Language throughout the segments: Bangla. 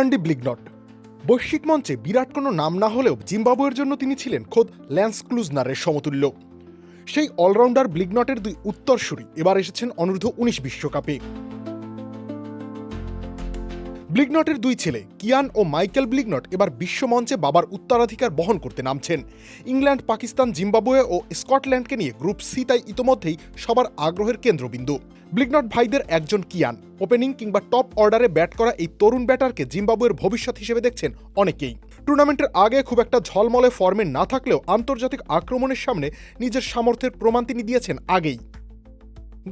অ্যান্ডি ব্লিগনট বৈশ্বিক মঞ্চে বিরাট কোনো নাম না হলেও জিম্বাবুয়ের জন্য তিনি ছিলেন খোদ ল্যান্স ক্লুজনারের সমতুল্য। সেই অলরাউন্ডার ব্লিগনটের দুই উত্তরসূরি এবার এসেছেন অনূর্ধ্ব-19 বিশ্বকাপে। ব্লিগনটের দুই ছেলে কিয়ান ও মাইকেল ব্লিগনট এবার বিশ্বমঞ্চে বাবার উত্তরাধিকার বহন করতে নামছেন। ইংল্যান্ড, পাকিস্তান, জিম্বাবুয়ে ও স্কটল্যান্ডকে নিয়ে গ্রুপ সি তাই ইতোমধ্যেই সবার আগ্রহের কেন্দ্রবিন্দু। ব্লিগনট ভাইদের একজন কিয়ান ওপেনিং কিংবা টপ অর্ডারে ব্যাট করা এই তরুণ ব্যাটারকে জিম্বাবুয়ের ভবিষ্যৎ হিসেবে দেখছেন অনেকেই। টুর্নামেন্টের আগে খুব একটা ঝলমলে ফর্মে না থাকলেও আন্তর্জাতিক আক্রমণের সামনে নিজের সামর্থ্যের প্রমাণ তিনি দিয়েছেন আগেই।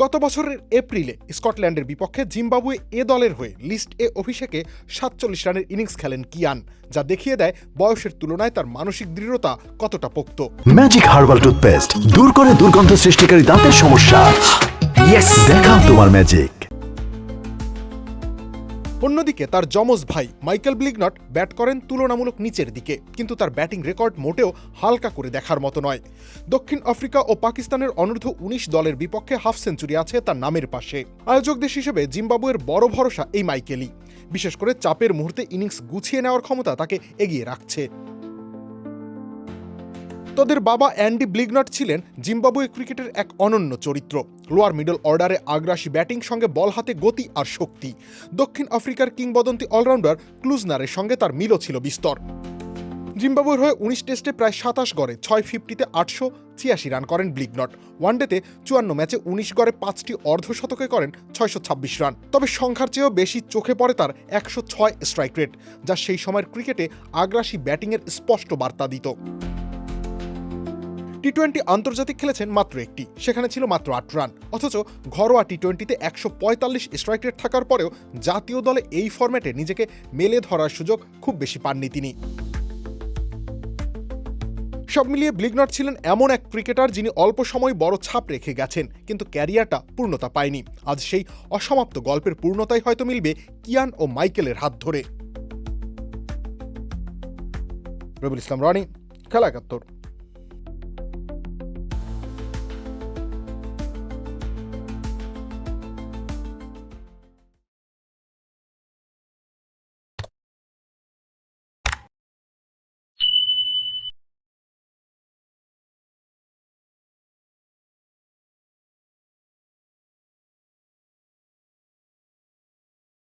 গত বছরের এপ্রিলে স্কটল্যান্ডের বিপক্ষে জিম্বাবুয়ে এ দলের হয়ে লিস্ট এ অভিষেকে 47 রানের ইনিংস খেলেন কিয়ান, যা দেখিয়ে দেয় বয়সের তুলনায় তার মানসিক দৃঢ়তা কতটা পোক্ত। ম্যাজিক হার্বাল টুথপেস্ট দূর করে দুর্গন্ধ সৃষ্টিকারী দাঁতের সমস্যা। ইয়েস, দেখাও তোমার ম্যাজিক। অন্যদিকে তার যমজ ভাই মাইকেল ব্লিগনট ব্যাট করেন তুলনামূলক নিচের দিকে, কিন্তু তার ব্যাটিং রেকর্ড মোটেও হালকা করে দেখার মতো নয়। দক্ষিণ আফ্রিকা ও পাকিস্তানের অনূর্ধ্ব-19 দলের বিপক্ষে হাফ সেঞ্চুরি আছে তার নামের পাশে। আয়োজক দেশ হিসেবে জিম্বাবুয়ের বড় ভরসা এই মাইকেলই। বিশেষ করে চাপের মুহূর্তে ইনিংস গুছিয়ে নেওয়ার ক্ষমতা তাকে এগিয়ে রাখছে। তাদের বাবা অ্যান্ডি ব্লিগনট ছিলেন জিম্বাবুয়ে ক্রিকেটের এক অনন্য চরিত্র। লোয়ার মিডল অর্ডারে আগ্রাসী ব্যাটিং, সঙ্গে বল হাতে গতি আর শক্তি। দক্ষিণ আফ্রিকার কিংবদন্তি অলরাউন্ডার ক্লুজনারের সঙ্গে তার মিলও ছিল বিস্তর। জিম্বাবুয়ের হয়ে 19 টেস্টে প্রায় 27 গড়ে 650-তে 886 রান করেন ব্লিগনট। ওয়ানডেতে 54 ম্যাচে 19 গড়ে 5টি অর্ধশতকে করেন 626 রান। তবে সংখ্যার চেয়েও বেশি চোখে পড়ে তার 106 স্ট্রাইক রেট, যা সেই সময়ের ক্রিকেটে আগ্রাসী ব্যাটিংয়ের স্পষ্ট বার্তা দিত। টি-20 আন্তর্জাতিক খেলেছেন মাত্র একটি, সেখানে ছিল মাত্র 8 রান। অথচ ঘরোয়া টি-20-তে 145 স্ট্রাইক রেট থাকার পরেও জাতীয় দলে এই ফরম্যাটে নিজেকে মেলে ধরার সুযোগ খুব বেশি পাননি তিনি। সব মিলিয়ে ব্লিগনট ছিলেন এমন এক ক্রিকেটার যিনি অল্প সময় বড় ছাপ রেখে গেছেন, কিন্তু ক্যারিয়ারটা পূর্ণতা পায়নি। আজ সেই অসমাপ্ত গল্পের পূর্ণতাই হয়তো মিলবে কিয়ান ও মাইকেলের হাত ধরে। রবিউল ইসলাম রনি, খেলা ৭১।